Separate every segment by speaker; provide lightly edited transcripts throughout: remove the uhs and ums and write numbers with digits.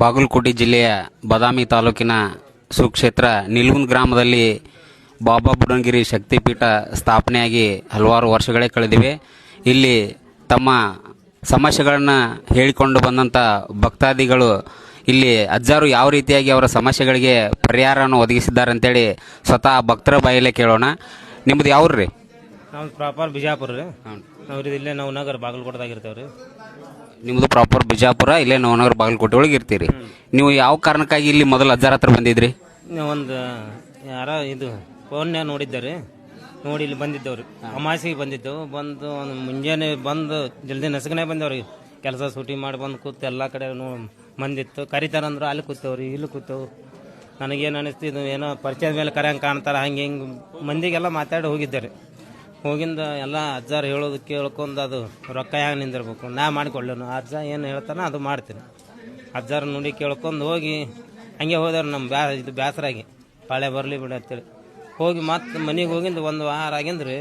Speaker 1: ಬಾಗಲಕೋಟೆ ಜಿಲ್ಲೆಯ ಬಾದಾಮಿ ತಾಲೂಕಿನ ಸುಕ್ಷೇತ್ರ ನಿಲ್ಗುಂದ್ ಗ್ರಾಮದಲ್ಲಿ ಬಾಬಾ ಬುಡನ್ಗಿರಿ ಶಕ್ತಿಪೀಠ ಸ್ಥಾಪನೆಯಾಗಿ ಹಲವಾರು ವರ್ಷಗಳೇ ಕಳೆದಿವೆ. ಇಲ್ಲಿ ತಮ್ಮ ಸಮಸ್ಯೆಗಳನ್ನು ಹೇಳಿಕೊಂಡು ಬಂದಂಥ ಭಕ್ತಾದಿಗಳು ಇಲ್ಲಿ ಅಜ್ಜಾರು ಯಾವ ರೀತಿಯಾಗಿ ಅವರ ಸಮಸ್ಯೆಗಳಿಗೆ ಪರಿಹಾರವನ್ನು ಒದಗಿಸಿದ್ದಾರೆ ಅಂತೇಳಿ ಸ್ವತಃ ಭಕ್ತರ ಬಾಯಲ್ಲೇ ಕೇಳೋಣ. ನಿಮ್ಮದು ಯಾವ್ರಿ?
Speaker 2: ನಾವು ಪ್ರಾಪರ್ ಬಿಜಾಪುರ ರೀ. ಅವ್ರದ್ದು ಇಲ್ಲೇ ನವನಗರ ಬಾಗಲಕೋಟದಾಗ ಇರ್ತೇವ್ರಿ.
Speaker 1: ನಿಮ್ಮದು ಪ್ರಾಪರ್ ಬಿಜಾಪುರ, ಇಲ್ಲೇ ನವನಗರ ಬಾಗಲಕೋಟೆ ಒಳಗೆ ಇರ್ತೀರಿ. ನೀವು ಯಾವ ಕಾರಣಕ್ಕಾಗಿ ಇಲ್ಲಿ ಮೊದಲು ಅಜ್ಜಾರ ಹತ್ರ ಬಂದಿದ್ರಿ?
Speaker 2: ಒಂದು ಯಾರ ಇದು ಫೋನ್ಯಾಗ ನೋಡಿದ್ದಾರೆ, ನೋಡಿ ಇಲ್ಲಿ ಬಂದಿದ್ದವ್ರಿ. ಅಮಾಸಿಗೆ ಬಂದಿದ್ದೆವು. ಬಂದು ಒಂದು ಮುಂಜಾನೆ ಬಂದು ಜಲ್ದಿ ನಸಗನೆ ಬಂದವ್ರಿ. ಕೆಲಸ ಸೂಟಿ ಮಾಡಿ ಬಂದು ಕೂತು ಎಲ್ಲ ಕಡೆ ಮಂದಿತ್ತು. ಕರಿತಾರಂದ್ರು ಅಲ್ಲಿ ಕೂತವ್ರಿ, ಇಲ್ಲಿ ಕೂತವು. ನನಗೇನು ಅನಿಸ್ತಿದ್ದು, ಏನೋ ಪರಿಚಯದ ಮೇಲೆ ಕರೆಯಂಗೆ ಕಾಣ್ತಾರೆ, ಹಂಗೆ ಹಿಂಗೆ ಮಂದಿಗೆಲ್ಲ ಮಾತಾಡಿ ಹೋಗಿದ್ದಾರೆ. ಹೋಗಿಂದ ಎಲ್ಲ ಅಜ್ಜಾರು ಹೇಳೋದು ಕೇಳ್ಕೊಂಡು ಅದು ರೊಕ್ಕ ಹ್ಯಾಂಗೆ ನಿಂದಿರ್ಬೇಕು, ನಾ ಮಾಡಿಕೊಳ್ಳೋನು. ಅಜ್ಜ ಏನು ಹೇಳ್ತಾನೆ ಅದು ಮಾಡ್ತೀನಿ. ಅಜ್ಜಾರು ನುಡಿ ಕೇಳ್ಕೊಂಡು ಹೋಗಿ ಹಂಗೆ ಹೋದವ್ರು. ನಮ್ಮ ಇದು ಬೇಸರಾಗಿ ಪಾಳೆ ಬರಲಿ ಬಿಡಿ ಅಂತೇಳಿ ಹೋಗಿ ಮತ್ತೆ ಮನೆಗೆ ಹೋಗಿಂದ ಒಂದು ವಾರ ಆಗಿಂದ್ರಿ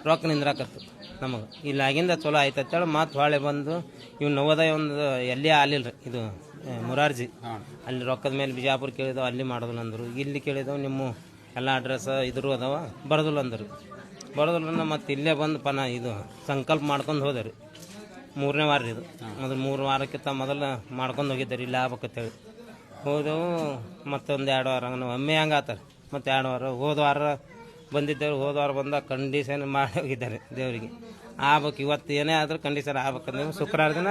Speaker 2: ರೊಕ್ಕ ನಿಂದ್ರಾಕತ್ತು ನಮಗೆ. ಇಲ್ಲಿ ಆಗಿಂದ ಚಲೋ ಆಯ್ತು ಅಂತೇಳಿ ಮತ್ತೆ ಹೊಳೆ ಬಂದು ಇವು ನವೋದಯ ಒಂದು ಎಲ್ಲಿ ಆಲಿಲ್ಲ ರೀ, ಇದು ಮುರಾರ್ಜಿ ಅಲ್ಲಿ ರೊಕ್ಕದ ಮೇಲೆ ಬಿಜಾಪುರ ಕೇಳಿದವು, ಅಲ್ಲಿ ಮಾಡೋದಿಲ್ಲ ಅಂದರು. ಇಲ್ಲಿ ಕೇಳಿದವು ನಿಮ್ಮ ಎಲ್ಲ ಅಡ್ರೆಸ್ ಇದ್ರು ಅದಾವ, ಬರೋದಿಲ್ಲ ಅಂದರು. ಬರೋದಿಲ್ಲ ಮತ್ತು ಇಲ್ಲೇ ಬಂದು ಇದು ಸಂಕಲ್ಪ ಮಾಡ್ಕೊಂಡು ಹೋದೆ ರೀ. 3ನೇ ವಾರ ರೀ ಇದು. ಮೊದಲು 3 ವಾರಕ್ಕಿಂತ ಮೊದಲು ಮಾಡ್ಕೊಂಡು ಹೋಗಿದ್ದಾರೆ ಇಲ್ಲಿ ಆಗ್ಬೇಕಂತೇಳಿ ಹೋದೆವು. ಮತ್ತೊಂದು 2 ವಾರ ಒಮ್ಮೆ ಹಂಗೆ ಆತಾರೆ. ಮತ್ತು 2 ವಾರ ಹೋದ ವಾರ ಬಂದಿದ್ದೇವೆ. ಹೋದ ವಾರ ಬಂದಾಗ ಕಂಡೀಷನ್ ಮಾಡಿ ಹೋಗಿದ್ದಾರೆ ದೇವರಿಗೆ. ಆಗ್ಬೇಕು ಇವತ್ತು ಏನೇ ಆದರೂ ಕಂಡೀಷನ್ ಆಗ್ಬೇಕಂದ್ರೆ ಶುಕ್ರವಾರ ದಿನ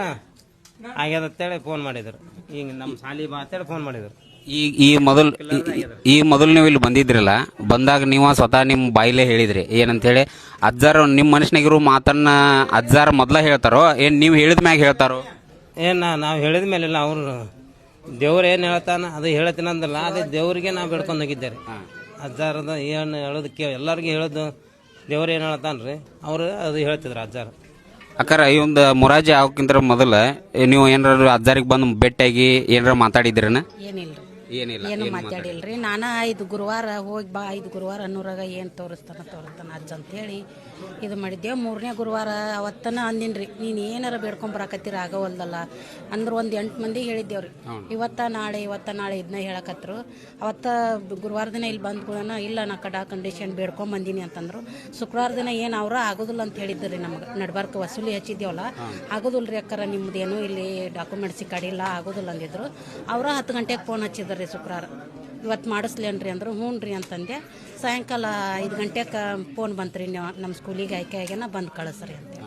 Speaker 2: ಆಗ್ಯದ ಅಂತೇಳಿ ಫೋನ್ ಮಾಡಿದ್ರು. ಈಗ ನಮ್ಮ ಶಾಲಿ ಬಾ ಅಂತೇಳಿ ಫೋನ್ ಮಾಡಿದ್ರು.
Speaker 1: ಈ ಮೊದಲು ನೀವು ಇಲ್ಲಿ ಬಂದಿದ್ರಲ್ಲ, ಬಂದಾಗ ನೀವು ಸ್ವತಃ ನಿಮ್ಮ ಬಾಯಿಲೇ ಹೇಳಿದ್ರಿ ಏನಂತೇಳಿ, ಅಜ್ಜಾರು ನಿಮ್ಮ ಮನುಷ್ಯನಾಗಿರೋ ಮಾತನ್ನ ಅಜ್ಜಾರ ಮೊದಲ ಹೇಳ್ತಾರೋ ಏನು ನೀವು ಹೇಳಿದ ಮ್ಯಾಗ ಹೇಳ್ತಾರೋ?
Speaker 2: ಏನು ನಾವು ಹೇಳಿದ ಮೇಲಿಲ್ಲ, ಅವರು ದೇವ್ರು ಏನು ಹೇಳ್ತಾನ ಅದು ಹೇಳ್ತೀನಿ ಅಂದಲ್ಲ, ಅದೇ ದೇವ್ರಿಗೆ ನಾವು ಬೆಳ್ಕೊಂಡು ಹೋಗಿದ್ದಾರೆ. ಅಜ್ಜಾರದ ಏನು ಹೇಳೋದಕ್ಕೆ ಎಲ್ಲರಿಗೂ ಹೇಳೋದು ದೇವ್ರು ಏನು ಹೇಳ್ತಾನ್ರಿ, ಅವರು ಅದು ಹೇಳ್ತಿದ್ರು ಅಜ್ಜಾರು.
Speaker 1: ಅಕ್ಕಾರ ಈ ಒಂದು ಮುರಾಜಿ ಆಗೋಕ್ಕಿಂತ ಮೊದಲು ನೀವು ಏನಾರು ಅಜ್ಜಾರಿಗೆ ಬಂದು ಭೇಟಿಯಾಗಿ ಏನಾರ ಮಾತಾಡಿದ್ರನ?
Speaker 3: ಏನು ಮಾತಾಡಿಲ್ರಿ. ನಾನು 5 ಗುರುವಾರ ಹೋಗಿ ಬಾ, 5 ಗುರುವಾರ ಅನ್ನೂರಾಗ ಏನು ತೋರಿಸ್ತಾನ ಅಜ್ಜ ಅಂತೇಳಿ ಇದು ಮಾಡಿದ್ದೇವೆ. 3ನೇ ಗುರುವಾರ ಅವತ್ತನ ಅಂದಿನ್ರಿ, ನೀನು ಏನಾರ ಬೇಡ್ಕೊಂಬರಾಕತ್ತೀರ ಆಗವಲ್ದಲ್ಲ ಅಂದ್ರೆ ಒಂದು 8 ಮಂದಿ ಹೇಳಿದ್ದೇವ್ರಿ. ಇವತ್ತ ನಾಳೆ ಇದನ್ನ ಹೇಳಕತ್ರು. ಅವತ್ತ ಗುರುವಾರ ದಿನ ಇಲ್ಲಿ ಬಂದ್ಕೊಳ್ಳೋಣ, ಇಲ್ಲ ನಾ ಕಂಡೀಷನ್ ಬೇಡ್ಕೊಂಬಂದಿನಿ ಅಂತಂದ್ರು. ಶುಕ್ರವಾರ ದಿನ ಏನು ಅವ್ರ ಆಗೋದಿಲ್ಲ ಅಂತ ಹೇಳಿದ್ರಿ. ನಮಗೆ ನಡ್ಬಾರ್ಕ ವಸೂಲಿ ಹಚ್ಚಿದ್ದೇವಲ್ಲ, ಆಗೋದಿಲ್ಲ ರೀ ಅಕ್ಕರ, ನಿಮ್ದೇನು ಇಲ್ಲಿ ಡಾಕ್ಯುಮೆಂಟ್ಸ್ ಕಡಿಲ್ಲ ಆಗೋದಿಲ್ಲ ಅಂದಿದ್ರು. ಅವರ 10 ಗಂಟೆಗೆ ಫೋನ್ ಹಚ್ಚಿದ್ರು ಶುಕ್ರವಾರ. ಇವತ್ತು ಮಾಡಿಸ್ಲೇನ್ರಿ ಅಂದರು. ಹ್ಞೂ ರೀ ಅಂತಂದೆ. ಸಾಯಂಕಾಲ 5 ಗಂಟೆಗೆ ಫೋನ್ ಬಂತ್ರಿ, ನಮ್ಮ ಸ್ಕೂಲಿಗೆ ಆಯ್ಕೆ ಆಗ್ಯಾನ ಬಂದು ಕಳಿಸ್ರಿ ಅಂತ.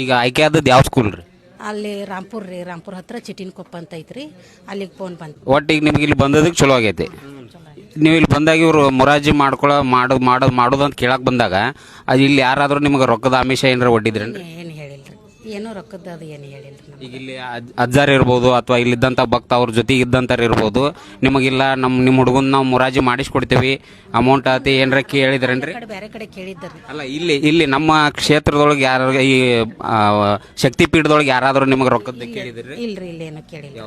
Speaker 1: ಈಗ ಆಯ್ಕೆ ಆದದ್ದು ಯಾವ ಸ್ಕೂಲ್ ರೀ?
Speaker 3: ಅಲ್ಲಿ ರಾಂಪುರ ಹತ್ರ ಚಿಟಿನ್ಕೊಪ್ಪ ಅಂತ ಐತ್ರಿ, ಅಲ್ಲಿಗೆ ಫೋನ್ ಬಂತು.
Speaker 1: ಒಟ್ಟಿಗೆ ನಿಮ್ಗೆ ಇಲ್ಲಿ ಬಂದದಕ್ಕೆ ಚಲೋ ಆಗೈತಿ. ನೀವು ಇಲ್ಲಿ ಬಂದಾಗ ಇವರು ಮುರಾಜಿ ಮಾಡೋದಂತ ಕೇಳಕ್ಕೆ ಬಂದಾಗ ಅದು ಇಲ್ಲಿ ಯಾರಾದರೂ ನಿಮ್ಗೆ ರೊಕ್ಕದ ಆಮಿಷ ಏನಾರ ಒಡ್ಡಿದ್ರೇನ್ರಿ?
Speaker 3: ಏನು ಹೇಳಿಲ್ರಿ, ಏನೋ ರೊಕ್ಕದ ಅದು ಏನು ಹೇಳಿಲ್ರಿ.
Speaker 1: ಈಗ ಇಲ್ಲಿ ಅಜ್ಜಾರ್ ಇರ್ಬೋದು ಅಥವಾ ಇಲ್ಲಿದ್ದಂಥ ಭಕ್ತ ಅವ್ರ ಜೊತೆಗೆ ಇದ್ದಂಥವ್ರು ಇರ್ಬೋದು, ನಿಮಗಿಲ್ಲ ನಿಮ್ಮ ಹುಡುಗನ ನಾವು ಮುರಾಜಿ ಮಾಡಿಸ್ಕೊಡ್ತೀವಿ ಅಮೌಂಟ್ ಆತಿ ಏನಾರ ಕೇಳಿದ್ರೇನ್ರಿ?
Speaker 3: ಬೇರೆ ಕಡೆ ಕೇಳಿದ್ರಿ.
Speaker 1: ಅಲ್ಲ, ಇಲ್ಲಿ ನಮ್ಮ ಕ್ಷೇತ್ರದೊಳಗೆ ಯಾರು ಈ ಶಕ್ತಿಪೀಠದೊಳಗೆ ಯಾರಾದರೂ ನಿಮಗೆ ರೊಕ್ಕದ ಕೇಳಿದ್ರಿ?
Speaker 3: ಇಲ್ರಿ, ಇಲ್ಲೇನು ಕೇಳಿಲ್ಲ,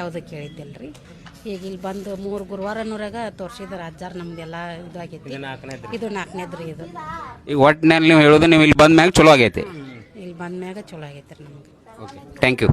Speaker 3: ಯಾವುದು ಕೇಳಿದ್ದಿಲ್ರಿ. ಈಗ ಇಲ್ಲಿ ಬಂದು 3 ಗುರುವಾರನೂರಾಗ ತೋರಿಸಿದಾರೆ ಅಜ್ಜಾರ್. ನಮ್ದೆಲ್ಲ ಇದಾಗೈತಿ. ಇದು 4ನೇದ್ರಿ. ಇದು
Speaker 1: ಈಗ ಒಟ್ಟಿನಲ್ಲಿ ನೀವು ಹೇಳೋದು ನೀವು ಇಲ್ಲಿ ಬಂದ ಮ್ಯಾಗ ಚಲೋ ಆಗೈತಿ.
Speaker 3: ಇಲ್ಲಿ ಬಂದ ಮ್ಯಾಗ ಚಲೋ ಆಗೈತಿ ನಮ್ಗೆ.
Speaker 1: Okay, thank you.